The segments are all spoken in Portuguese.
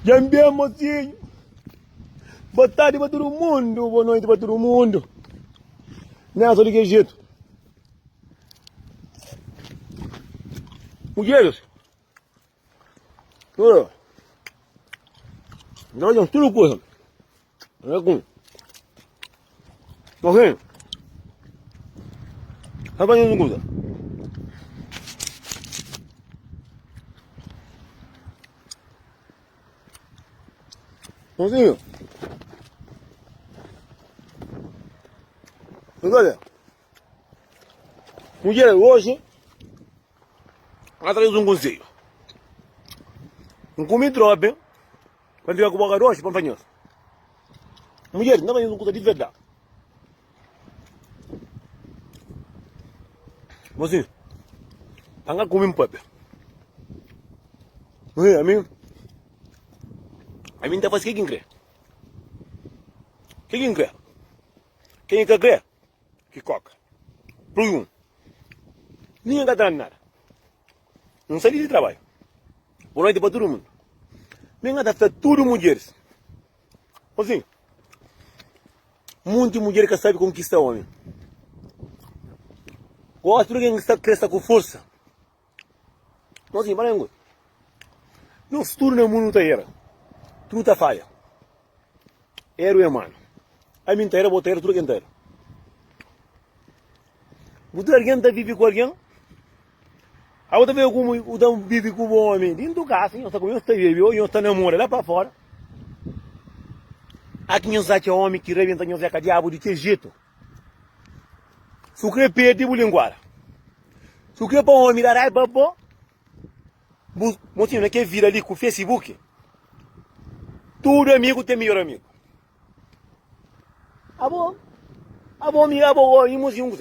Jambia, mocinho. Boa tarde para todo mundo, boa noite para todo mundo. Nessa de que jeito? Mulheres. Nós temos tudo coisa. É com. Ok? Tá fazendo coisa. Mocinho. Olha. Mulher, hoje, atrás de um conselho. Não comi tropa, quando ficar com boca roxa, para apanhar. Mulher, não vai coisa de verdade. Mocinho, anga comi um papo. A mim tá fazendo quem crê. Quem crê? Quem crê? Que coca. Plum. Ninguém está dando nada. Não sai de trabalho. Boa noite para todo mundo. Ninguém está tudo mulheres. Assim, muita mulher que sabe conquistar homem. Gosto de quem está crescendo com força. Assim, para ninguém. Não se torna muito era. Tudo está falha. Era o irmão. A minha inteira, botar tudo inteiro. Botar alguém está vive com alguém. A outra vez como o dão vive com o homem. Dentro do carro, assim, eu estou com está vive, eu estou namorando lá para fora. Aqui não sabe que é homem que rebenta não zeca diabo de que jeito. Se o que pede o linguara. Se o que para homem dar raiva bom. Motinho, não é que vira ali com o Facebook. Todo amigo tem melhor amigo. Abo,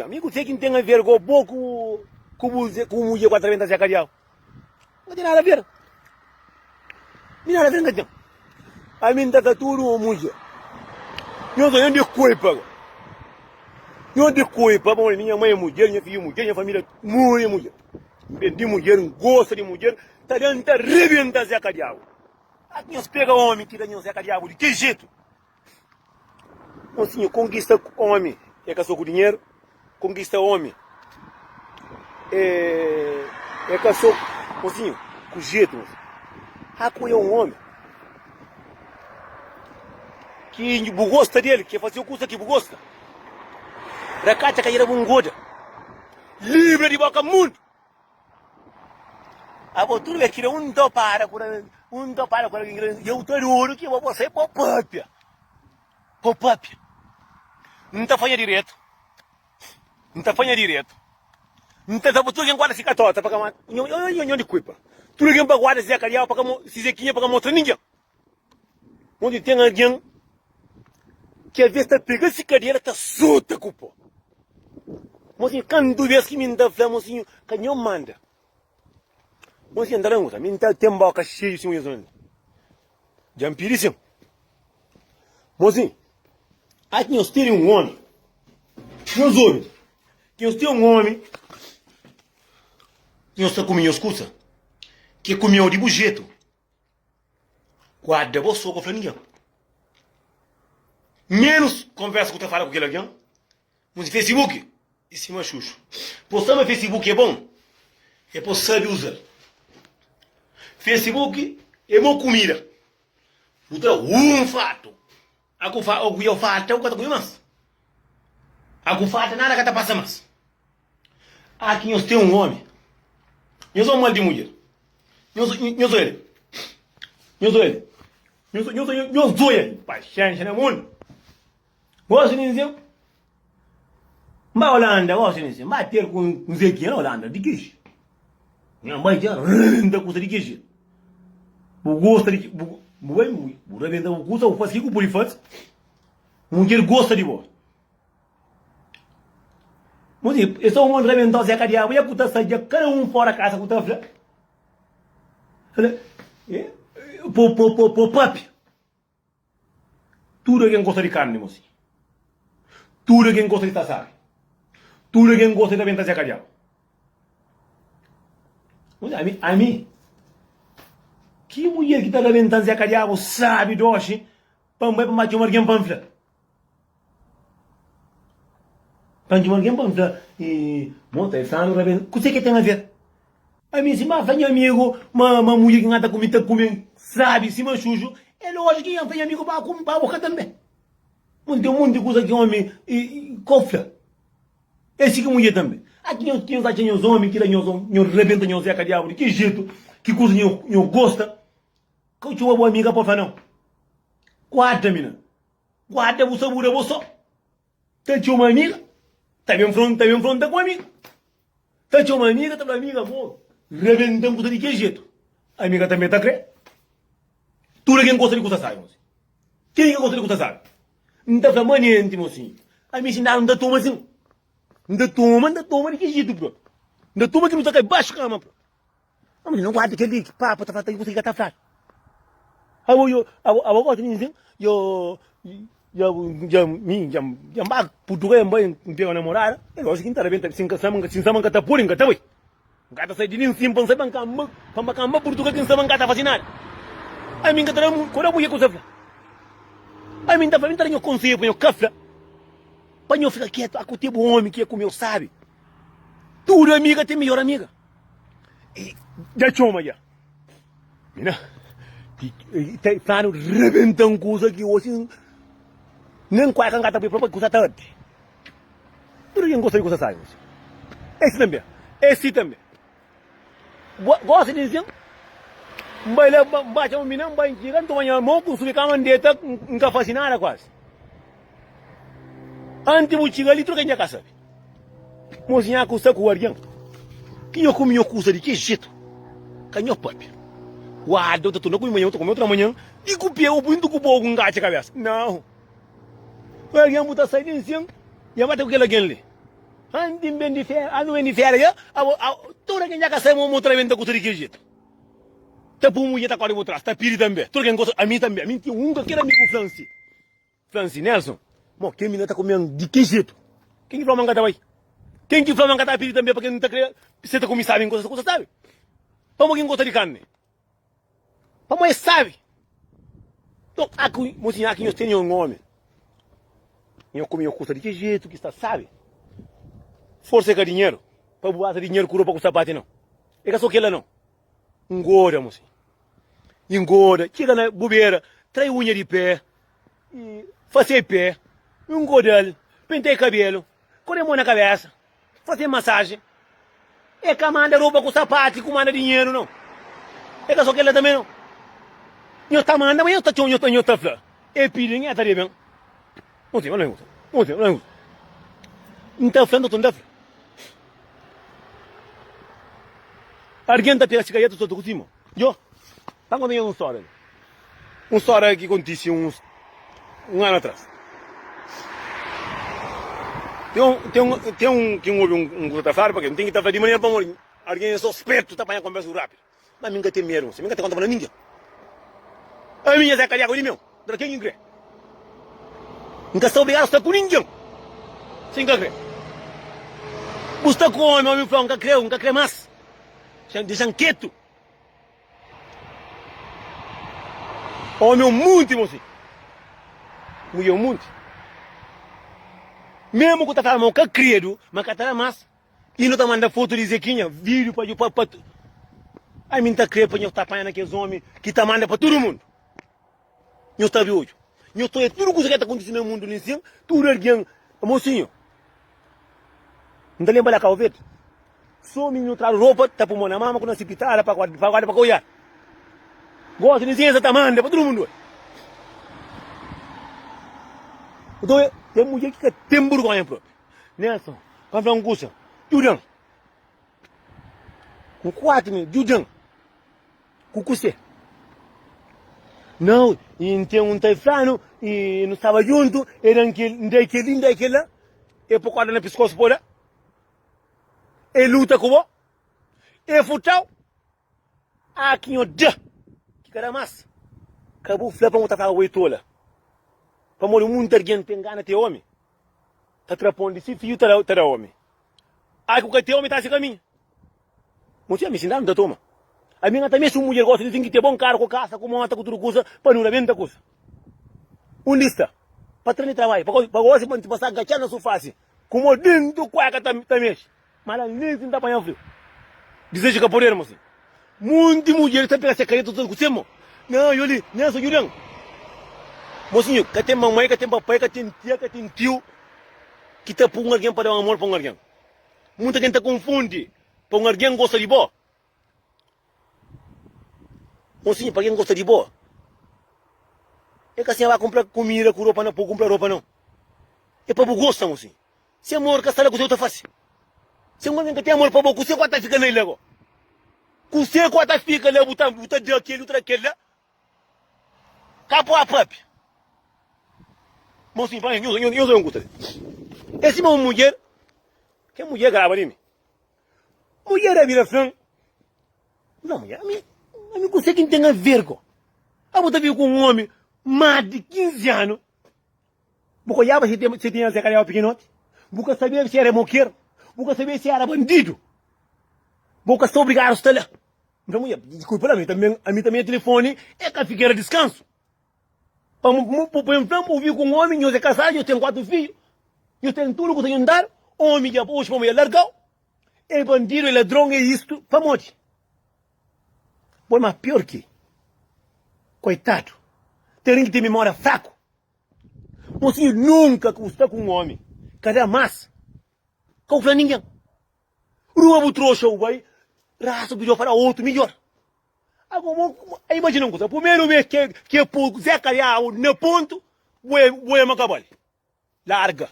amigo tem que tem a ver com pouco com o mulher com a tremenda zeca diabo. Não tem nada a ver. Não tem nada a ver, não tem. A mim está tudo o mulher. Eu sou de culpa. Eu de culpa, minha mãe é mulher, minha filha é mulher, minha família é mulher. De mulher, gosta de mulher, está dentro da rebenta zeca diabo. Aqui nós pega homem, tira de zeca diabo, de que jeito? Assim, conquista homem, é caçou com dinheiro, conquista homem, é caçou, assim, com jeito. Aqui é um homem que gosta dele, que fazer o curso que gosta. Recata que era um goda. Livre de boca mundo. A botura é que um topara, eu tô ouro que você pop-up. Pop-up. Não está fazendo direito. Não está fazendo direito. Não está sabendo tudo que guarda se catota para cá. Não de culpa. Tudo que guarda se acariar para cá, se zequinha para cá mostrar ninguém. Onde tem alguém que às vezes está pegando esse cadeira, está solta culpa. Mocinho, quando vês que me dá flama, mocinho, canhão manda. Mocinho, anda lá, me dá tem boca cheia de mocinho. Jampiríssimo. Mocinho, aqui nós temos um homem. Meus homens, que nós temos um homem que nós estamos comendo as coisas, que comeu de bujeto. Guarda você com a ninguém. Menos conversa que você fala com aquele alguém. No Facebook, esse é xuxo. Postar no Facebook é bom. É para saber usar. Facebook é boa comida. Outra fato. Aku fato, eu estou mais. Aku fato nada que está passando mais. Aqui nós temos um homem. Eu sou um mal de mulher. Eu sou ele. Eu sou ele. Eu sou ele. Paciência no mundo. Gosto de dizer. Mas Holanda, gosto de dizer. Mas ter com um zequinha na Holanda, de que? Minha mãe já renda com de que? O gosto de. O revenda o gosto, o faz que o polifante. Mulher gosta de boa. Mas eu sou um reventar se a cadeia, eu puta sair cada um fora casa com a filha. Papi. Tudo quem gosta de carne, moço. Tudo quem gosta de taçar. Tudo quem gosta de reventar se a cadeia. A mim, Que mulher que tá lamentando Zé Cariago sabe, doce, pambai pra matar alguém panfla. Panjumar alguém panfla e monta e fala no que você que tem a ver? A mim se ma fanha amigo, ma mulher que ngata comida comer, sabe, se ma chuchu, é lógico que ia fanha amigo para comer para boca também. Muito coisa que homem e cofra. Esse que mulher também. Aqui tinha os homens que não rebenta não Zé Cariago, que jeito, que coisa não gosta. Que tinha uma boa amiga por não. Guarda, mina. Guarda você mura você. Tem uma amiga, tá bem fronta com a amiga. Tem uma amiga, tá uma amiga boa. Rebentando com de que jeito. A amiga também tá crendo. Tu quem gosta de coisa sabe, quem gosta de coisa sabe. Não tá falando íntimo assim. A mim se não toma assim. Não toma de que jeito, bro. Não toma que não tá cai baixo cama, bro. Mas não guarda aquele papo, tá falando que você tá falando. Eu gosto de dizer, eu mag português bem pega namorada, eu gosto que não tá bem, sem saber que tá purinho, que tá bem. Gata sai de nem simples, sai para português que sabe que tá fazendo nada. A mim que tá quando eu vou com a mim tá falando que eu consigo para eu café. Para eu ficar quieto, a que o homem que é como eu sabe. Tua amiga tem melhor amiga. Já chama já. Mina. Tá rebentando coisa que hoje nem quase gata para própria coisa tarde. Tudo quem gosta de coisa sabe. Esse também. Gosta de dizer? Vai lá, bate um menino, vai chegar, toma a mão, com sua cama dentro, nunca faz nada quase. Antes de chegar ali, troca em casa. Mozinha custa com o arguém. Que eu comi o custa de que jeito? Canhão papi. Guarda, eu tô não comendo manhã, tô comendo outra manhã. E copiei o punho com o bogo com gato cabeça. Não. O arguém botar sair de cima, e a mata com aquele alguém ali. Antes de bem de férias, toda quem já casa, eu mostrar bem da custa de que jeito. Tá por mulher tá quase por trás, tá piri também. Tudo quem gosta, a mim também. A mim tinha que era amigo Franci Nelson. Bom, quem menina tá comendo de que jeito? Quem que fala mangata vai? Quem que fala mangata piri também porque não tá criando? Você tá comendo sabe em coisa sabe? Vamos quem gosta de carne. Vamos sabe. Então, aqui, mocinha, aqui nós temos um homem. Eu comi o custa de que jeito que está sabe? Força com dinheiro. Para botar dinheiro cura para custar bate não. É só que ela não. Engorda, mocinha. Engorda, chega na bobeira, trai unha de pé, fazer pé, engordar, pentear cabelo, correr mão na cabeça, fazer massagem. É que manda roupa com sapato e manda dinheiro, não. É que só que ela também não. Eu tá manda, mas eu tá chonho, eu tá flor. É pirinha, é taria bem. Não é isso. Não tá falando, não tá falando. Alguém tá pela cigarreta, só tô com cima. Eu, tá contando uma história que aconteceu um ano atrás. Tem um que ouve um coisa falar, porque não tem que estar falando de maneira para morrer. Alguém é suspeito, tá para a conversa rápido. Mas ninguém tem medo, ninguém tem conta para ninguém. A minha Zé Cariago ali meu, para quem crê? Nunca está obrigado a estar com ninguém. Sem que crê. Você come, meu filho, nunca crê mais. Deixam quieto. Homem muito, moço. Mulher muito. Mesmo que tá falando que credo, mas que tá mais. E não tá mandando foto de Zequinha, vídeo para a mim tá credo para eu tá apanhando aqueles homens que tá mandando para todo mundo. Eu tá vendo hoje. Eu tô tudo que tá acontecendo no mundo nisso, tudo alguém, mocinho. Não tá lembrando a calvete? Só menino traz roupa, tá por mão na mama, quando se pitar, para guardar, para coiar. Gosta de licença, tá mandando para todo mundo. Então, tem mulher que tem vergonha própria. Nelson, vai falar um curso. Julian. Com 4 mil, Julian. Com você. Não, e tem um taifrano, e não estava junto, era daquele lá, e por causa da pescoço por lá. E luta com o e futebol. Aqui o dia. Que cara massa. Acabou o flapa, tá falando oitola. Para morrer muita gente tem gana de homem. Tá trapando se fio terá homem. Aí o que tem homem tá se caminho. Você me ensinaram da toma. A minha também se uma mulher gosta de ter bom carro com casa, com moto, com tudo coisa, para não vender coisa. Lista. Para treinar trabalho, para hoje para passar agachar na sua face. Como dentro do cueca também. Mas lá nem se dá para frio. Desejo que poder, moço. Muita mulher está pegando essa careta tudo com você, mo. Não, eu li, não sou eu. Mocinho, que tem mamãe, que tem papai, que tem tia, que tem tio, que está por alguém para dar um amor para alguém. Muita gente confunde. Para alguém gosta de boa. Mocinho, para quem gosta de boa. É que assim vai comprar comida com roupa, não pode comprar roupa, não. É para gostar, mocinho. Se amor, que está lá com o seu tá fácil. Se alguém que tem amor para você, quanto fica nele agora? Você quanto fica lá, botar de aquele, outra aquele lá. Capô a própria. Mocinho, para mim, eu não gosto. Esse é uma mulher, que é mulher grava de mim. Mulher é vira frango. Não, mulher, a mim consegue entender vergonha. A botar vir com um homem mais de 15 anos. Porque já se tinha esse cara pequenote. Porque sabia se era moqueiro. Porque sabia se era bandido. Porque estou obrigado a estar lá. Então, mulher, desculpa, a mim também é telefone, é que fica descanso. Para ouvir com um homem, eu sou casado, eu tenho 4 filhos. Eu tenho tudo que eu tenho que dar. Homem já hoje, como é largado. É bandido, é ladrão, é isto, para morte. Foi mais pior que. Coitado. Tem que ter memória fraco. Mocinho nunca custa com um homem. Cadê mais? Confia ninguém. Rua o trouxa o vai. Raça pediu para outro melhor. Agora, imagina uma coisa. Primeiro vez que por Zé Calhau no ponto, vou macabal. Larga.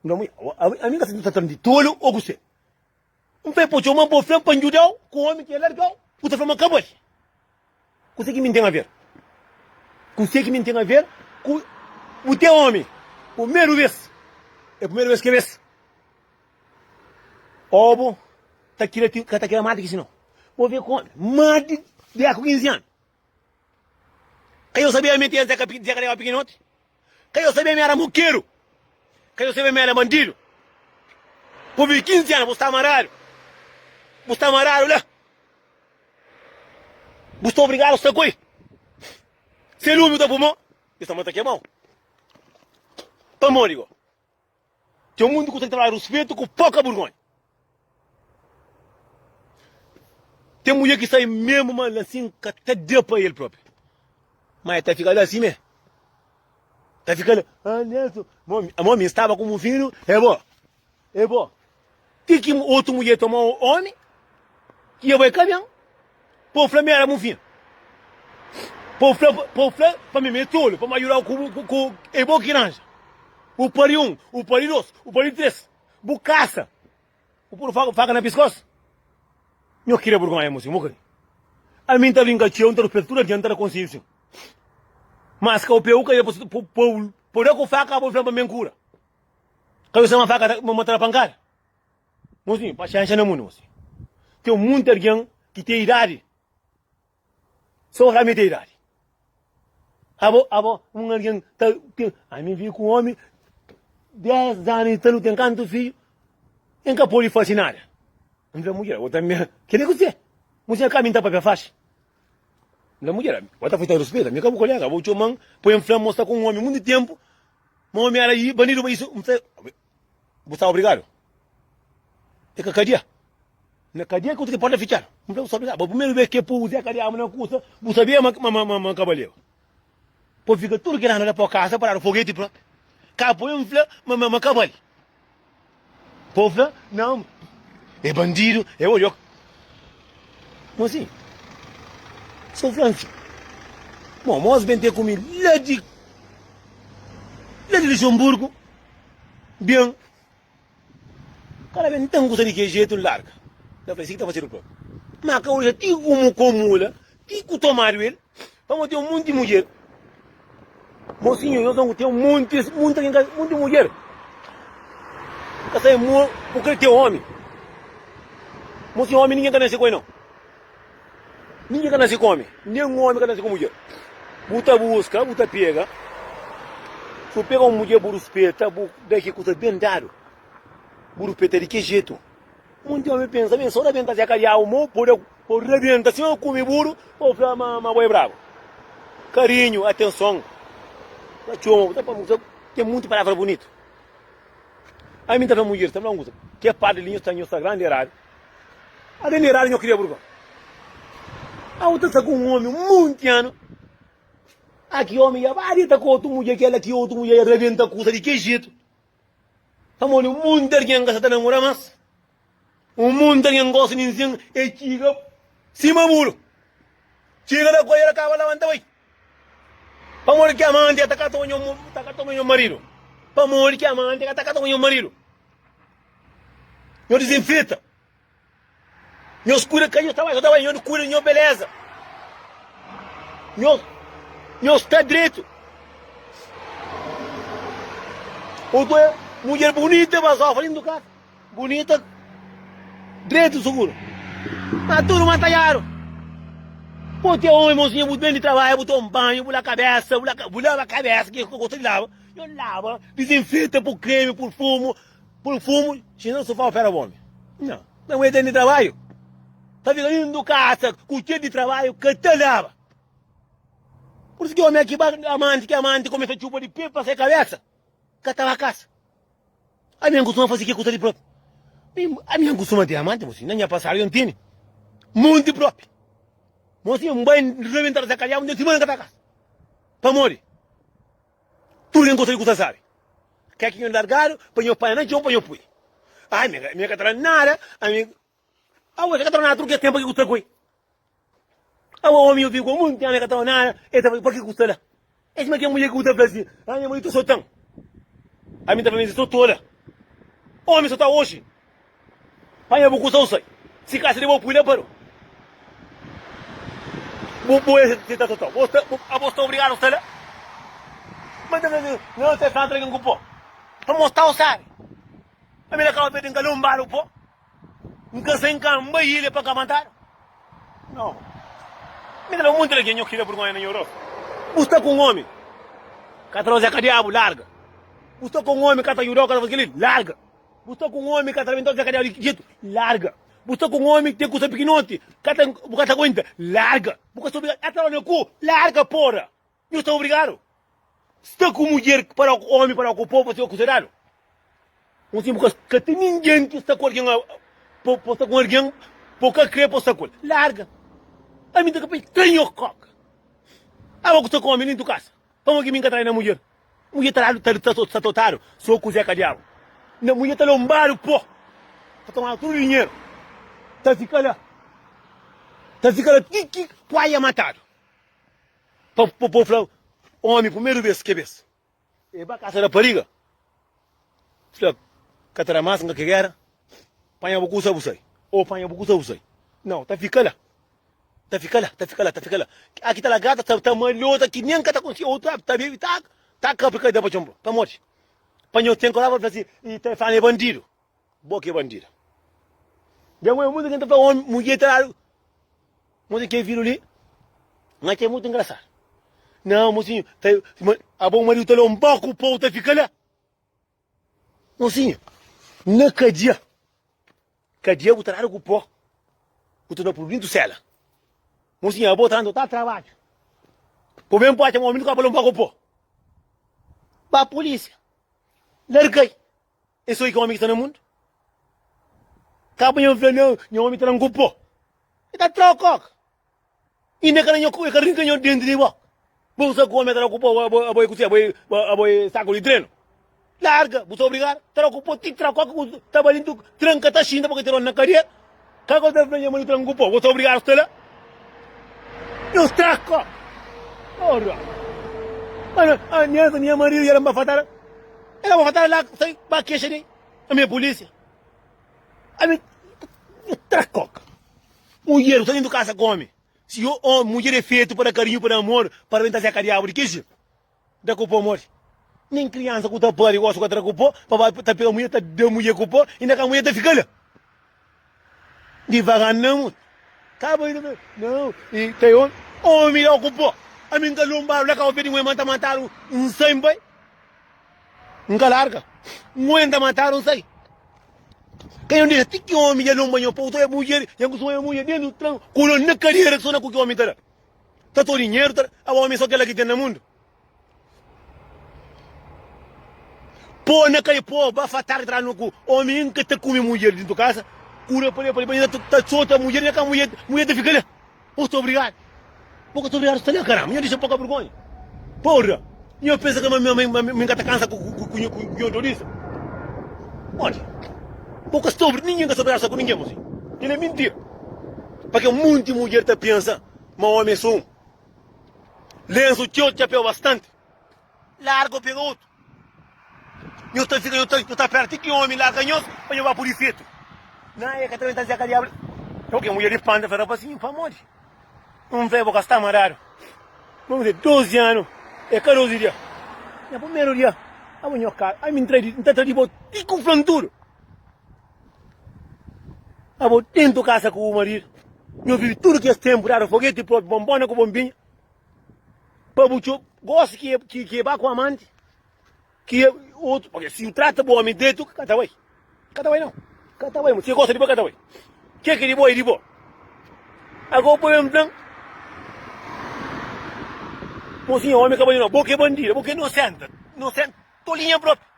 Não, a minha está tratando de tolo ou você. Não foi por uma boa frente para ajudar com o homem que é largado. Você foi macabal. Você que me tem a ver. Você que me tem a ver com o teu homem. Primeiro vez. É a primeira vez que vês. Óbvio. Está querendo mais do que senão. Vou ver com mais de 15 anos. Que eu sabia meter Zé Calhau pequenote. Que eu sabia me era moqueiro. Que eu sabia me era bandido. Por ver 15 anos, você está amarrado. Você está amarrado lá. Você está obrigado a estar com ele. Se ele humilha para o mundo, essa mata aqui é mau. Para morrer, igual. Tem um mundo que consegue trabalhar respeito com pouca vergonha. Tem mulher que sai mesmo, mas assim, que até deu para ele próprio. Mas está ficando assim mesmo. Está ficando, Nelson, a mãe estava como um filho, é bom. É bom. Tem que outra mulher tomar um homem, que eu vou caminhar, para o Flamengo era um filho. Para me meter tolo, para me ajudar com é bom que nanja. O pari 1, o pari 2, o pari 3, o caça. O puro faca na pescoço. Eu queria vergonha, moço, moço. A mim está vindo aqui, eu não estou adianta da consciência. Mas que o peu que eu por eu com faca, eu vou falar para minha cura. Que eu sei uma faca, uma matar a pancada. Moço, para chanchar no mundo, moço. Tem muita gente que tem idade. Só realmente tem idade. Um alguém, a mim vi com um homem, 10 anos, então tem canto filho, em que pode fazer nada. Não mulher, outra minha, que nem você. Mulher caminha para a faixa. Não mulher, outra foi ter respeito, minha colega, vou te chamar, põe em frente, mostrar com um homem muito tempo, um homem era aí, bandido, mas isso, você está obrigado. É que cadeia. Na cadeia que você pode ficar. Não está obrigado. O primeiro vez que pus a cadeia, não custa, você sabia, uma cavaleiro. Pô, fica tudo querendo olhar para casa, para o foguete próprio. Cá põe um flã, uma cavalo. Pô, flã, não. É bandido, é olho. Mas assim, sou franco. Bom, nós vem ter comigo lá de Luxemburgo. Bem. Cara, vem tão gostando de que jeito larga. Da frente que está fazendo o próprio. Mas que hoje, tico como lá, tico tomar ele. Vamos ter um monte de mulher. Mocinho, eu tenho muita mulher. Porque é porque ele tem homem. Mocinho, homem ninguém quer nascer com ele, não. Ninguém quer nascer com homem. Nenhum homem quer nascer com mulher. Buta busca, buta pega. Se pega uma mulher por respeito, daqui custa bem dado. Por respeito de que jeito? Muito homem pensa, bem, só da venda de acalhar o mão, por Ou rebenta, se eu comer burro, ou uma boi bravo. Carinho, atenção. Tem muita palavra bonita. Aí me dá mulher, também não usa. Que é padre linho, está em outra grande errado. A grande errado eu queria burro. A outra está com um homem muito ano. Aqui homem ia varita com outro mulher, que ela que outro mulher rebenta com coisa de que jeito. Amor, o mundo é quem gosta de namorar mais. O mundo é quem gosta de ensinar e chiga cima muro. Chiga da coisa acaba lá anda vai. Amor que amante ataca todo meu marido. Amor que amante ataca todo meu marido. Eu desinfeta. Eu cura que eu estava, eu cura minha beleza. Eu está direito. Outra mulher bonita, mas só falando do carro. Bonita, direito seguro. Mas tudo matalharam. Pô, tem homem, mocinha, muito bem de trabalho, botou um banho, bula a cabeça, bula a cabeça, que eu gosto de lavar. Eu lavo, desinfeta por creme, por fumo, senão só fala para o homem. Não é de trabalho. Tá vendo do casa, com cheio de trabalho, que te lava. Por isso que o homem aqui, amante, começa a chupa de pipa, sem cabeça. Catava a casa. A minha costuma fazer que custa de próprio. A minha costuma ter amante, mocinha, não é passar, eu não tenho. Muito próprio. Mocinha, um banho reventar essa calhar, onde eu te mando a casa. Para morrer. Tu não gosta de custa, sabe? Quer que eu largaram, põe o pai na jão, põe o pui. Ai, minha cataranara, a minha... Ah, você cataranara, tu quer tempo que custa coi. Ah, o homem eu fico muito, a minha cataranara, por que custa lá? Esse aqui é uma mulher que custa para si. Ah, minha mãe, tu sou tão. A minha também estou toda. O homem só está hoje. Aí eu vou custar o sai. Se caça, eu vou pui lá, parou. Vou esse tá total. Você está obrigado a estar lá? Mas não, você está entregando com o pó. Para mostrar o sabe. A minha acaba de engalumbar o pó. Nunca se encamba ele para camantar. Não. Me dá muito de quem eu queria por ganhar na Europa. Você com um homem. Catarose a diabo, larga. Você com um homem que está em Europa, larga. Você com um homem que está inventando a diabo, larga. Você com um homem que tem coisa pequenote, que está aguenta, larga. Você está obrigado a entrar no cu, larga, porra. Eu estou obrigado. Está com mulher para o homem, para o povo, você é considerado. Não sei porque tem ninguém que está com alguém, está com alguém, porque crê para estar com ele. Larga. A mim tem o coca. Ah, eu estou com o homem em tua casa. Vamos aqui me encontrar na mulher. Mulher está totado, sou com o Zé Cadiabo. Na mulher está lombar, pô. Está tomando todo o dinheiro. Está ficando lá. Que pai é matado. Para falar, homem, primeiro vez que vez. E para casa da pariga. Falei, catara massa, não que era. Panha a bocuça, você. Ou panha a bocuça, você. Não, está ficando lá. Está ficando lá. Aqui está a gata, está malhota, que nem que está com outra, está bem, está cá para cá, para chumbo, para morte. Panha o tempo lá, para fazer, e está falando bandido. Boa bandido. Já é muito que está falando, mulher está muito que viram ali, mas é muito engraçado. Não, mocinho, a bom marido está lá um pouco, o povo está ficando lá. Mocinho, não cadia. Cadia, o trabalho com o pó. O trabalho por dentro do cela. Mocinha, a boa está trabalho. Por bem pode, o homem nunca falou um pouco o pó. Para a polícia. Larguei. Esse é o homem que está no mundo. Acaba de ver, não, o homem está no grupo. Está trocado. E não é que eu dentro de boa. Você com o homem está no grupo, a boi saco de treino. Larga, você é obrigado. Está no grupo, tem trocado, está valendo, tranca, está xinda porque está na cadeia. Cago de ver, o homem está no grupo, você é obrigado a estar lá. Eu traco. Ora. A minha marido, ela me vai fatar. Ela vai fatar lá, sai, para que chegue a minha polícia. A minha tracoca. Mulher, você dentro de casa come. Se a mulher é feita para carinho, para amor, para ventar a cariável, de que isso? Da culpa morre. Nem criança que está pari, gosta de outra culpa, para pegar a mulher, está de mulher culpa, e na mulher está ficando. Devagar não. Acaba aí, não. E tem homem lá culpa. A minha lombar, lá que eu pedi uma matar um sempre. Nunca larga. Muita mataram, sei. Quem não diz que homem já não banhou, pô, tu é mulher, já que é mulher dentro do tram, colou na carreira que só não com que homem tá. Tá todo dinheiro, tá, a homem só aquela que tem no mundo. Pô, na carreira, pô, vai fatar entrar no cu, homem que tá com mulher dentro de casa, cura para ele, tá solta a mulher, a mulher tá fica ali. Pô, estou obrigado. Pô, estou obrigado, está ali, caramba, eu deixa pouca vergonha. Porra, eu penso que me engata cansa com o turista. Olha. Pouca sobre ninguém que sabe com ninguém, moço. Ele é mentira. Porque um monte de mulher está pensando, mas homem só um. Lenço teu chapéu bastante. Largo pega outro. Eu estou perto que homem larga nós, para eu vá por efeito. Não é que também está dizendo que diabo. Eu que mulher de panda, fará para assim, para morrer. Não vai boca está amarrado. Vamos dizer, 12 anos, é caroseria. No primeiro dia, a minha cara, a minha entrada de bote, e com flanturo. A vou dentro casa com o marido. Eu vi tudo que é temporário, foguete próprio, bombona com bombinha. Para o gosto que vai com a amante. Que é outro, porque se o trata bom homem dentro, cata vai. Cata vai não. Cata vai, você gosta de boa, cata vai. Que de boa é de boa. Agora põe um plan. Mocinho, homem acabou de não, boca é bandido, boca é inocente. Inocente, tolinha própria.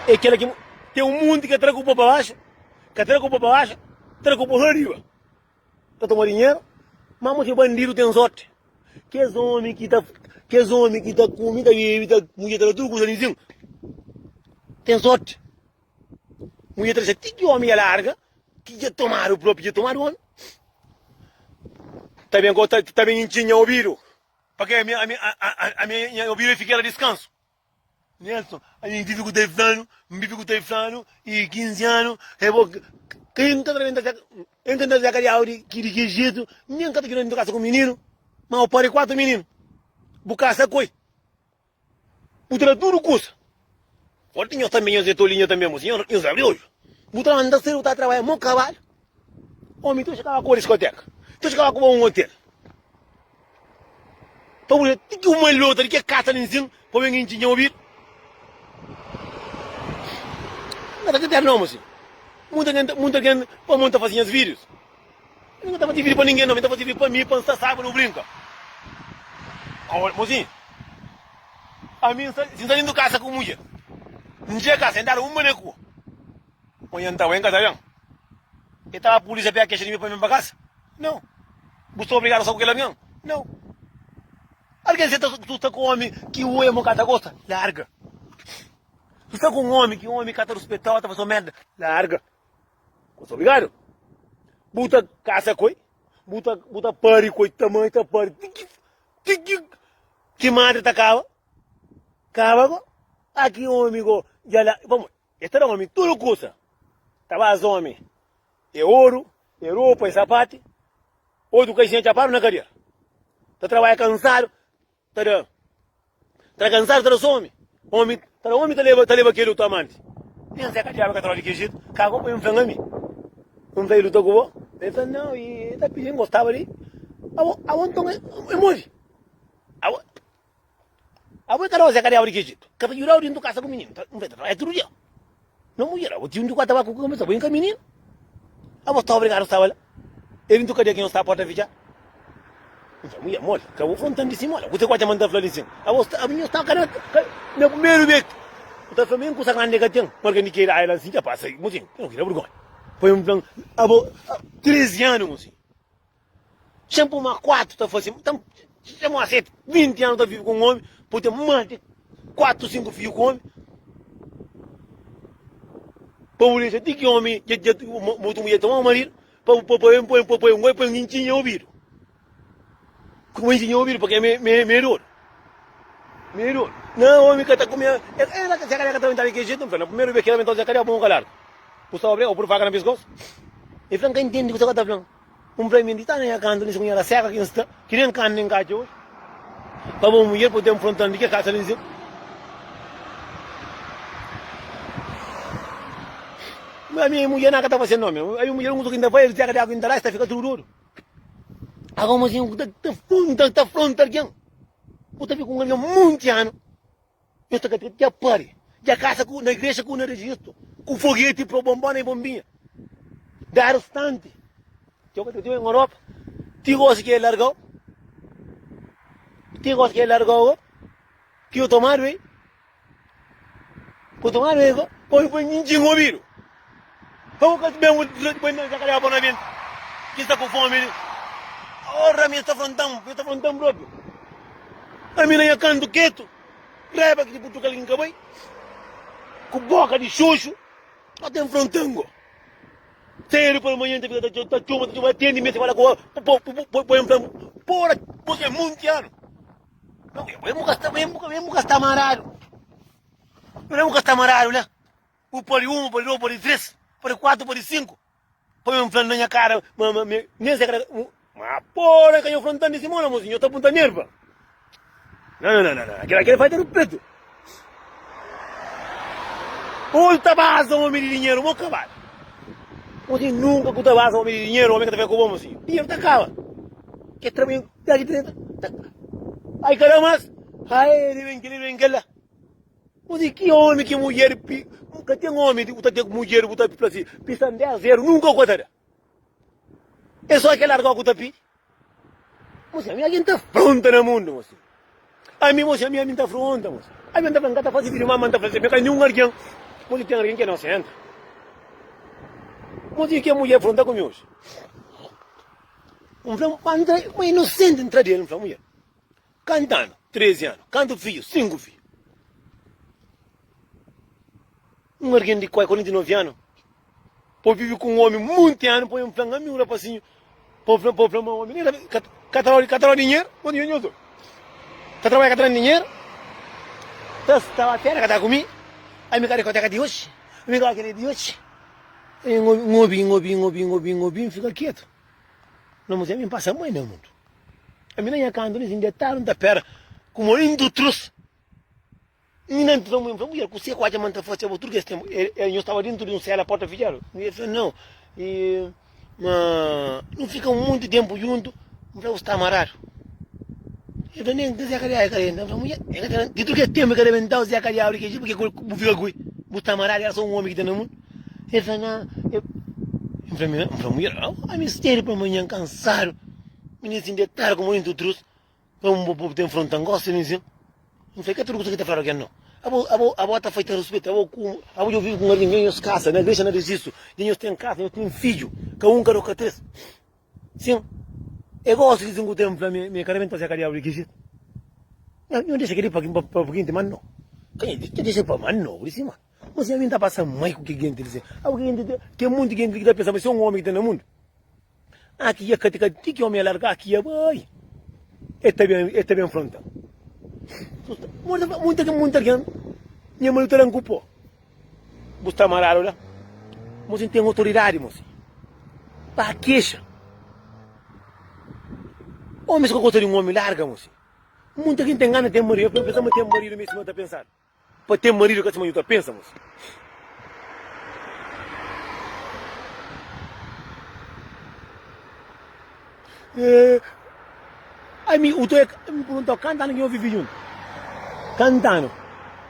É aquela que tem um mundo que traga o para baixo, que traga o para baixo, traga o para arriba. Está tomando dinheiro, mas você bandido tem sorte. Que é homem que está comida e mulher está tudo com os tem sorte. Mulher está dizendo que homem é larga, que já tomaram o próprio, já tomaram o homem. Também tinha ouvido, porque a minha ouvido fica a descanso. Nelson, a gente vive com 10 anos, vive com 10 anos e 15 anos, quem não está entendendo a cara de jeito, nem está querendo casa com menino, mas eu parei 4 meninos, buscar essa coisa, puta tudo custa. Forte eu também, eu sei tolinha também, mocinho, eu sabia hoje. Puta anda cedo, está trabalhando, meu cavalo. Homem, tu chegava com a discoteca, tu chegava com um hotel. Para mulher, tem que uma luta, tem que caça em cima, para alguém tinha ouvido. Não está querendo não, mocinho. Muita gente, para montar fazendo os vídeos. Eu não estava fazendo vídeo para ninguém, não, eu estava fazendo vídeo para mim, para não sabe, não brinca. Olha, mocinho, a mim, se está indo casa com mulher, não chega casa, sentar uma na rua. Olha, não estava em casa, não. E estava a polícia para que mim para mim para casa? Não. Você é obrigado a só com aquele avião? Não. Alguém tu está com um homem que o emo cata gosta? Larga. Tu está com um homem que o homem cata respeitar, está fazendo merda? Larga. Você é obrigado? Buta caça coi, buta pari coi, tamanho tá pari. Que mata tá cava? Cava, aqui homem go, já lá, vamos, este era homem, tudo custa. Tava as homem, é ouro, é roupa, é sapato. Hoje o que a gente já para na carreira. Tá trabalha cansado, tá cansado, tá some. Homem, tá leva aquele outro amante. Nem sei que diabo que trabalha de que jeito, cagou para um fangami. Não veio lutar com o ele falou, não, e tá pedindo, gostava ali. A então é morre. A outra cara você cadê de que jeito? Que para jurar dentro casa com o menino, não vai trabalhar tudo dia. Não mulher, o tio de quatro tava com o começo, bem com o menino. A você tá obrigado a estar lá. Ele não cadê que não está a porta fechada. Então, mulher, molha, que eu vou falando de cima, olha, você pode mandar flor em cima. A minha está cara, no primeiro vez. Então, foi mesmo com essa grande que tem, porque nem queira ela assim, já passa aí, mocinho, eu não queria vergonha. Foi um plano, 13 anos, mocinho. Chama uma 4, tá fazendo, chama uma 7, 20 anos, tá vivo com um homem, pode ter mais de 4, 5 filhos com homem. Para o mulher, tem que homem, muito mulher tomar um marido, para um engenho ouvido. Com engenho ouvido, porque é melhor. Melhor. Não, homem que está comendo, ela que se agarra também está de que jeito, não foi, na primeira vez que ela me trouxe a cara, eu vou calar. Você está obrigado, por faca na pescoço? E Franca entende o que você está falando. Um prêmio de estar na canto, nisso com ela seca, que está, que nem canto nem cacho hoje. Para uma mulher poder enfrentar de que casa ali em cima. A minha mulher não está fazendo nome. Aí a mulher não está fazendo, já que está lá, está ficando tudo duro. Agora, assim, está frontal aqui. Você fica com alguém muito ano. Eu estou que apare. Já caça na igreja com o registro. Com foguete para bombona e bombinha. Dar bastante. Eu estou em Europa. Ti gosta que é largou? Ti gosta que é largou? Que eu tomar, velho? Que eu tomar, velho? Põe ninguém ouvido. Como que bem o jacaré para na que está com fome? Ora, me está afrontando próprio. A mina é canto quieto. Reba que tipo tu calinha cabai. Com boca de xuxo. Até enfrentando. Sério, pela manhã, tá chuma, atende, me fala com põe um plano. Porra, você é muito ano. Não, vamos gastar amarado. Vamos gastar amarado, né? O por um, por dois, por três, por quatro, por cinco. Põe um plano na minha cara, nem sei cara. Mas porra, que eu enfrentando esse moço, mocinho, eu tô apontando nerva. Não. Aquele vai ter o preto. Hoje tá base um homem de dinheiro, vou acabar. Você nunca que tá base um homem de dinheiro, homem que tá com assim. Dinheiro tá acaba. Que trabalho, tá aqui dentro. Ai, caramba, ai, ele vem lá. Você que homem, que mulher, nunca tem homem, que tá com mulher, que tá assim, pisando 10-0, nunca contará. É só aquele largo que tá pi. Você, a minha gente tá pronta no mundo, você. A minha moça, a minha tá fronta, moça. A minha tá falando, tá fazendo filho, mamãe tá fazendo, me cai nenhum arguém. Você tem alguém que não senta. Você que é mulher fronta comigo. Uma inocente entra dele, uma mulher. Cantando, 13 anos. Canto filho, 5 filhos. Um arguém de 49 anos. Pô, vive com um homem muito ano, põe um frango a mim, um rapacinho. Pô, um homem. Cataró dinheiro, onde eu tô? Cataró dinheiro. Estava a terra, cataró comigo. Aí me cara conta de hoje. Me cara aquele de hoje. Ngobim, fica quieto. Não, mas a mim passa muito no mundo. A mim não é canto, nem detalhe, não tá pera. Como indo trus. Não entrou muito, mulher, você quase manda fazer o turco esse tempo. Eu estava dentro de um céu, a porta fizeram. Não. E não fica muito tempo junto, para você estar amarrado. Eu não nem Zé Cariá, não, mulher. De tudo que é tempo que ele vendeu Zé Cariá, porque fica aqui, você está amarrado, era só um homem que tem no mundo. Ele falou, não, para mulher, a mistério para amanhã cansado, menino sem detalhe, como indo trus, para um povo ter enfrentando, gosta, não sei. Não sei que tudo que está falando aqui, não. A bota feita respeito, eu vivo com alguém, eu casa, na igreja não existe, eu tenho casa, eu tenho filho, que um caro que três. Sim, eu gosto de um tempo para me carregar para a abrir que eu deixo aquele para alguém te manda, não. Quem deixa para mano, não, por cima. Mas a mim está passando mais com o que alguém te diz. Alguém que é muito gente que está pensando, mas é um homem que está no mundo. Aqui é que homem largar aqui é vai. É bem frontal. Muita gente, minha mãe está com pó. Você está amarrado lá? Você tem autoridade, moço. Para queixa. Homens que gostam de um homem larga, moço. Muita gente tem ganas de ter marido. Eu penso que tem marido mesmo, está pensando. Para ter marido que essa mãe está pensando, moço. Aí me perguntou, cantando que eu vivi junto. Cantando,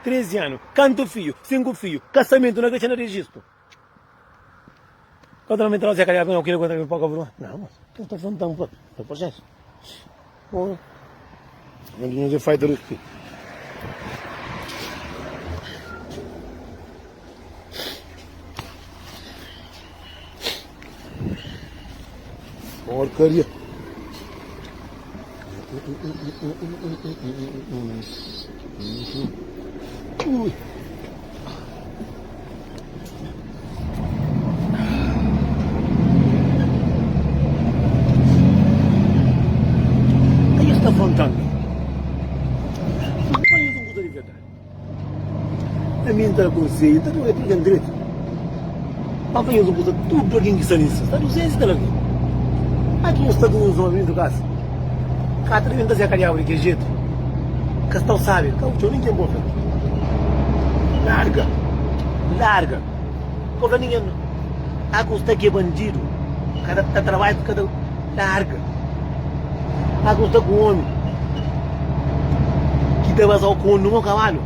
13 anos, canto filho, 5 filhos, casamento, na igreja no registro. Quando ela me trouxe a calhar, eu queria contar um pouco a Bruna. Não, mas eu estou falando tão pouco, é o processo. Bom, não já faz tudo isso. Porcaria. Ui. Aí está afrontando. Não vai um de verdade. A minha entra com você, então não é por direito. Papai, eu uso tudo para quem que está nisso. Está no senso, está lá. Aqui está dos homens do caso. Cá também está a calhar de que jeito. Castão sabe, caucho ninguém pode. Larga. Como ninguém. A custa que é bandido. Cada trabalho, cada larga. A custa com homem. Que deve usar o cono no cavalo.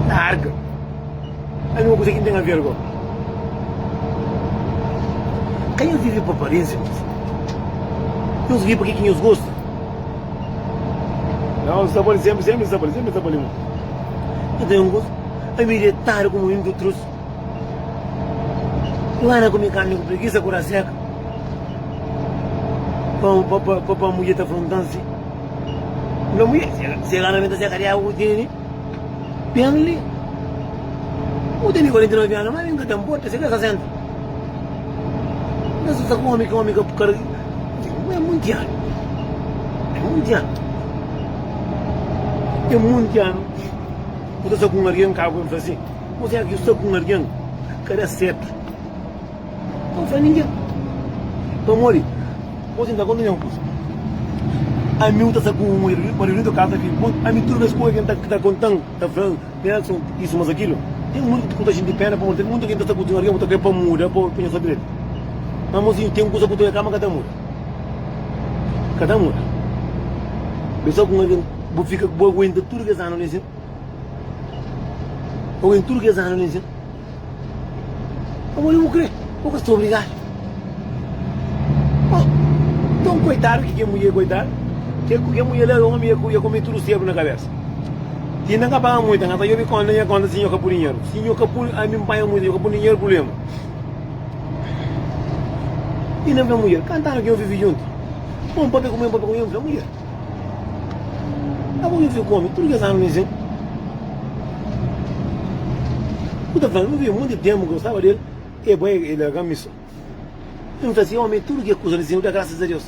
Larga. Aí não consegue entender a vergonha. Quem eu vive para aparência, moça? Eu vivi para quem eu gosto. Não, sempre. Eu tenho um gosto. A me irritar como indo trouxe. Eu ando com minha carne com preguiça, com a seca. Para a mulher estar afrontando assim. Não mulher, se ela não está se o dele, bem ali. O dele 49 anos, mas nunca tem porta, se ela senta. Mas essa homem que cara, é mundial. É mundial. Você só com alguém que acaba assim. Você aqui só com alguém, cara certo. Não faz ninguém. Então, Mori, você ainda conta nenhum curso. A mim está com um marido do casa aqui. A mim tudo as coisas que está contando, está falando, Nelson, isso, mas aquilo. Tem muito que conta gente de pena, tem muito que está com alguém que está para mudar, para pensar sobre ele. Mas tem um curso que tu é cama cada muda. Cada muda. Pessoal com alguém, fica boa aguenta tudo que é ano nisso. Ou em tudo que é ano nisso. Como eu vou crer? Eu estou obrigado. Então, coitado, que é mulher, coitado. Que é mulher, é homem, ia comer tudo sempre na cabeça. Se não acaba muito, eu vi quando eu conto assim, eu capo dinheiro. Se eu capo, a mim pai muito, eu capo dinheiro, problema. E não é mulher, cantaram que eu vivi junto. Um papai comer, é mulher. A mulher viu come, tudo que é ano nisso. Eu estou falando, eu vi muito tempo, gostava dele. E bem, ele é gamiço. Eu não sei se homem, tudo que é coisa assim, graças a Deus.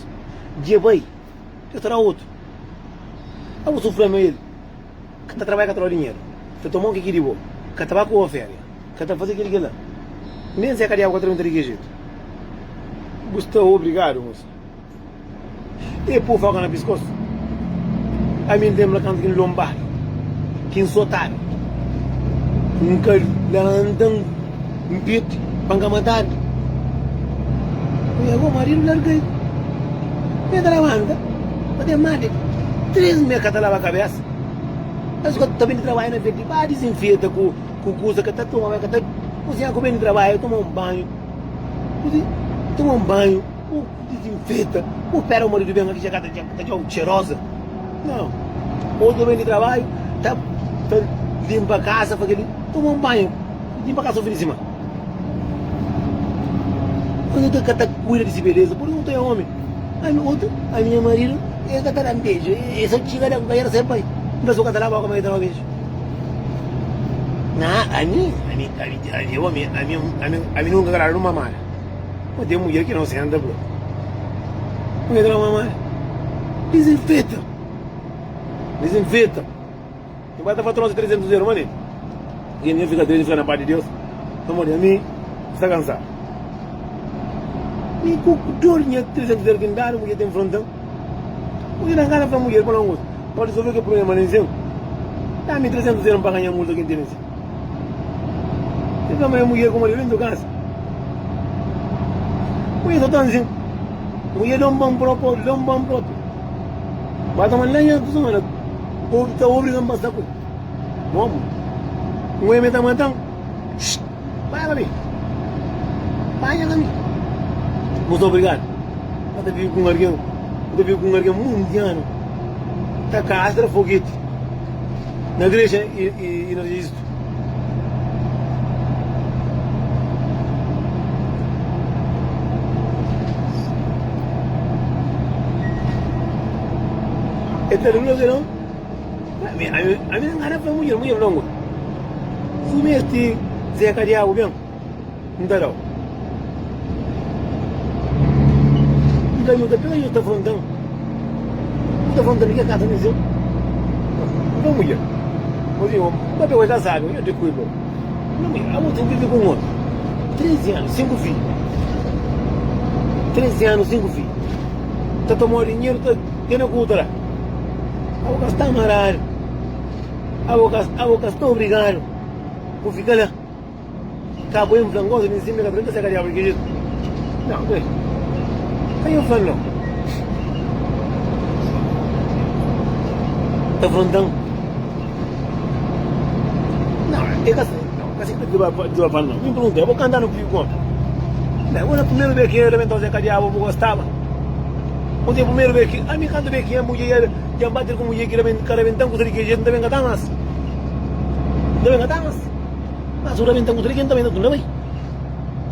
Dia bem, eu estará outro. Eu vou sofrer com ele. Que está trabalhando com o dinheiro. Que tomou um que queria bom. Que estava com a férias. Que está fazendo aquilo que lá. Nem sei que água também tem que jeito. Você obrigado, moço. E por focar na pescoço. A mim tem uma canto que lombar. Que insotar. Nunca andam um pito. Pangamatado. Eu vou marido larguei. Me trabalhando. Mas mate. 3 meses que estava a cabeça. Mas eu também trabalho na frente. Vai desinfeta com coisa que está tomando. Você vai bem trabalho, toma um banho. Toma um banho. Desinfeta. Pera o marido bem aqui, já está cheirosa. Não. Outro bem de trabalho. Tá limpa a casa, toma um banho. Limpa a casa no fim de semana. Quando eu estou cuida desse beleza, por não tem homem. A minha marido, ele está dando beijo. E se eu tiver a ganhar sempre, não sou catalão, como é que eu beijo? Não, a mim nunca ganharam uma mamãe. Mas tem mulher que não se anda, bro. Não entra uma mamãe. Desinfeta. Não vai estar faturando 300 euros, mano. E a minha fica na parte de Deus. Então, a mim, está cansado. E com dorzinha 300 euros que dá, a mulher tem frontão. Mulher não gana para a mulher, para não gosta. Pode resolver que o problema não é seu. Dá-me 300 euros para ganhar multa que tem nesse. Você também é mulher com marido dentro da casa. Mulher só está assim. Mulher não bom próprio. Bata uma lenha, tu sabe, está obrigado a passar com ele. Vamos. Mulher me está matando. Vai a mim. Muito obrigado. Eu vivo com um arguão mundial. Está castra foguete. Na igreja e no registro. Este es lo que no. A mí me encanta muy longo. Sumi este se caría o bien. Não Então eu também estou frontando. Estou frontando que a casa não é seu. Não mulher. Mas eu não estou casado, eu te cuido. Não mulher, eu vou viver com outro. 13 anos, 5 filhos. 13 anos, 5 filhos. Está tomando dinheiro, está tendo cultura. A boca está amarrada. A boca está obrigado. Vou ficar lá. Acabou em frangoso, em cima da frente, se caria porque isso. Não, bem. Aí eu falo, não. Está frontando. É assim que tu vai não. Me pergunta, eu vou cantar no Pio Conta. Quando a primeira vez que eu levantou Zé Cadiabo, eu gostava. Quando a primeira vez que a minha canta vez que a mulher já bater com a mulher que rebentam com o triquejo, não deve cantar mais. Não deve cantar mais. Mas o rebentam com o triquejo também não vai.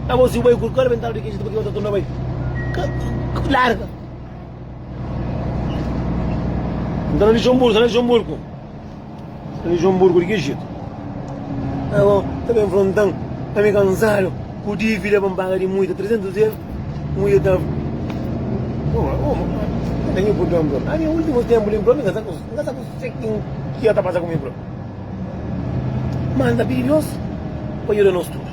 A você vai com o rebentar o triquejo, porque eu não vai. Larga. Então ali João Burgo. Ali João Burgo de que jeito? Também frontão, a me cansado, o dia filha para pagar de muito, 300 euros, muito da... Não tenho problema, a minha última tempo lembrou, não sabe o que está passando comigo, bro. Manda perigoso, para ir a nós tudo.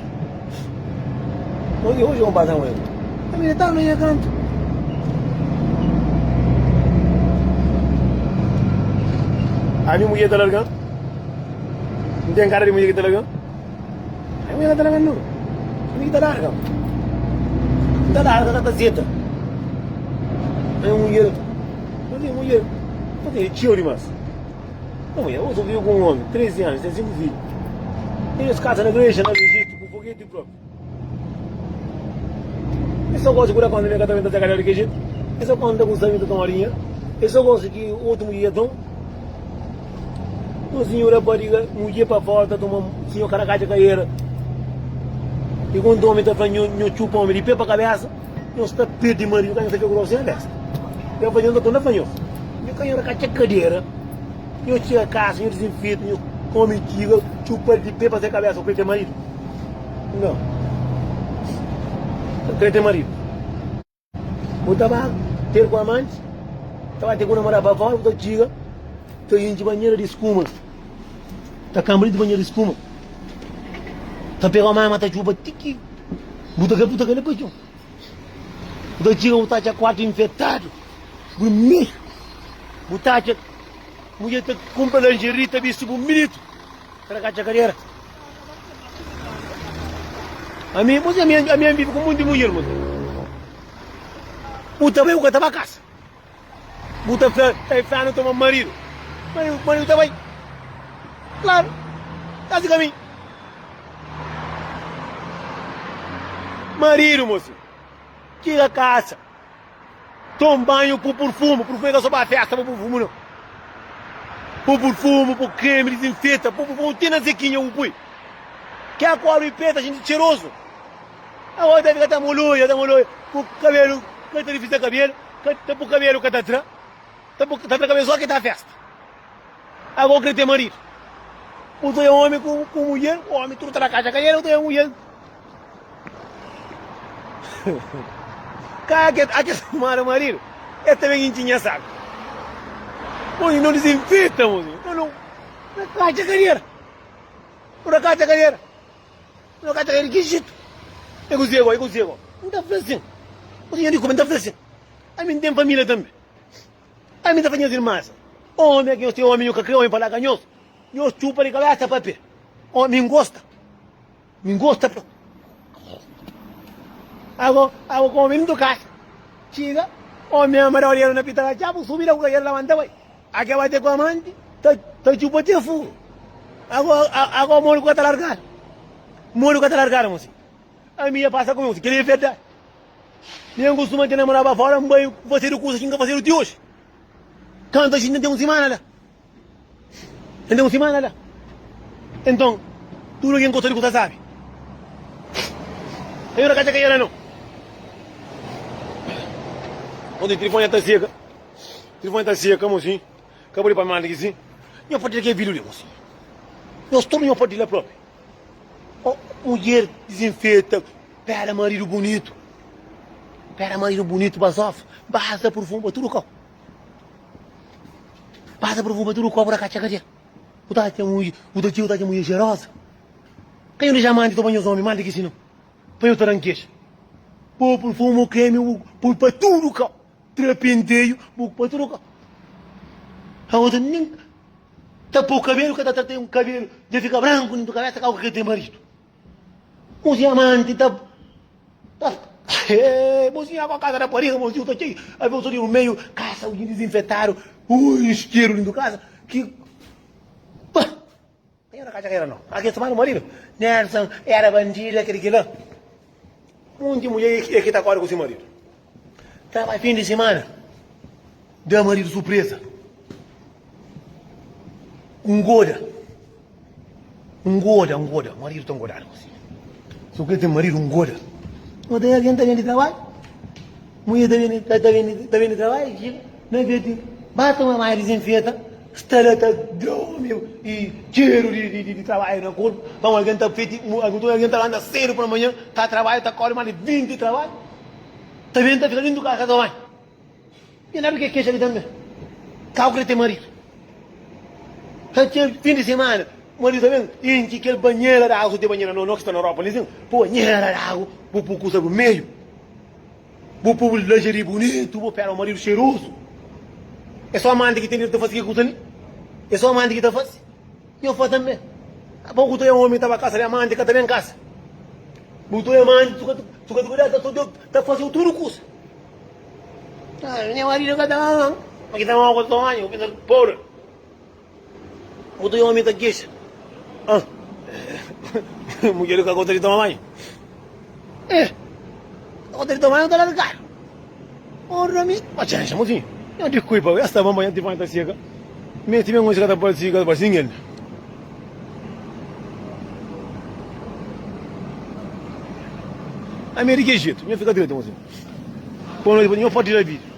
Hoje vamos passar com ele. A minha está no meu canto. A minha mulher está largando. Não tem cara de mulher que está largando? A mulher está largando não. A mulher está largando. Está largando, está zeta. A mulher... Não tem mulher. Não tem tio demais. A mulher, eu só vivo com um homem, 13 anos, tem 5 filhos. Eles casam na igreja, no Egito, com foguete próprio. Eu só gosto de curar quando a minha casamento está cagada de Egito. Eu só gosto de com o sangue da tomarinha. Eu só gosto que outro mulher tão... O senhor rapariga, mulher para fora, toma senhor caracacha caíra. E quando o homem está falando, eu chupa o homem de pé para a cabeça, eu estou perto de marido, eu tenho que fazer a desta. Eu vou fazer uma fanho. Eu canho na caixa cadeira, eu chego a casa, eu desinfeto, eu come tiga, chupa de pé para fazer a cabeça, eu quero ter marido. Não. Eu quero ter marido. Eu estava ter com a amante, estava ter com a namorada para fora, eu chego, estou indo de banheira de escuma. Está cambrando de banheiro de espuma. Está pegando a mãe, está chupa, tiki. Buta que depois, tio. Buta tira o tacha 4 infectado. Bonito. Buta tira. Mulher está compra lingerie, está visto por um minuto. Para cá, carreira. A minha vive com muita mulher, mano. Buta veio com a tabacaça. Buta está enfiando toma marido. Marido está bem. Claro, está assim caminho. Marido, moço, tira a caça. Toma banho por perfume é só para a festa, por perfume não. Por perfume, por creme, desinfeta, por perfume, tem na zequinha, o pui. Que a cola e peta, a gente cheiroso. Agora deve estar molhoia, com o cabelo, que está difícil cabelo, está por cabelo que está atrás, está por cabelo só que está a festa. Agora eu quero ter marido. Eu tenho homem com mulher, o homem tudo está na caixa caída, eu tenho mulher. Cara, aqui se mara marido, é também tinha saco. Pô, não desinfeta, moço. Não, na caixa caída. Na caixa caída. Na caixa caída, que jeito. Eu gostei agora. Não está fazendo. O senhor diz como está fazendo. A mim tem família também. A mim está fazendo irmãs. Homem, aqui eu tenho homem, eu que homem para lá ganhoso. Eu chupo de cabeça, papi. Oh, me gosta. Bro. Agora como me do casa. Chega. Oh, minha mãe olhando na pita, já vou subir a coisa lá, manda vai. Aqui vai ter com a amante, tá chupa de fogo. Agora moro com a largar. Moço. A minha passa com você, que é verdade. Nem costuma ter namorado para fora, mas você do curso, quem vai fazer o de hoje? Quando a gente tem uma semana lá. Tem uma semana lá. Então, tudo que encontrou você sabe. Tem uma caixa que era não. Onde o telefone está seca. O telefone está seca, mocinho. Acabou de parar aqui, sim. Eu pode ter que vir ali, mocinho. Nós todos não podemos ir lá próprio. Oh, mulher desinfeta. Pera, marido bonito. Basof. Basta perfume, tudo cá. Passa perfume, tudo cá, por a caixa que é. O tio está muito cheirosa. Quem ele já manda, banho os homens, manda aqui, senão. Põe o taranquejo. Pô, perfume, o creme, põe para tudo cá. Trepenteio, para tudo cá. A outra nem... Tapou o cabelo, cada tem um cabelo, já fica branco, nem do cabeça, calma que tem marido. Um diamante, mocinha com a casa da parede, mocinho, tá cheio. Aí eu sou no meio, caça, o desinfetaram, isqueiro dentro da casa. Que... Pá! Tem hora acha que era não. Aqui está o marido. Nelson era bandido, aquele que lá. Muita mulher que está agora com esse marido. Tava fim de semana. Deu marido surpresa. Engorda. Marido está engordado. Só que tem marido engorda. Não tem alguém que está de trabalho? Mulher está vendo de trabalho? Não é verdade? Bata uma mais desinfeta. Estalata dorme e cheiro de trabalho no corpo. Vamos, alguém está feito, alguém está lá cedo para amanhã, está a trabalho, está correndo mais de 20 de trabalho. Está vendo, está ficando do carro da mãe. E não é porque queixa ali também. Carro que tem marido. Fim de semana, marido também, enche aquele banheiro de água, tem banheiro não que está na Europa, assim, banheiro de água, vou pôr coisa no meio. Vou pôr lingerie bonito, vou pegar um marido cheiroso. É só a amante que tem que fazer o que eu é só a amante que está fazendo. E eu faço também. A pouco tu é um homem que estava em casa, é amante que está em casa. Tu é amante, tu está fazendo tudo o curso. Minha marido cada ano. Aqui está uma coisa do ano, eu penso, pobre. Tu é um homem que está queixa. Mulher que gosta de tomar banho. Gosta de tomar banho, não está lá de cara. Ora, mas já chamamos assim. Eu desculpa, eu estava banhando de fantasia. Me tive uma escada para seguir para single. A minha riqueza, minha fica direito, moço. Quando eu vou partir da vida.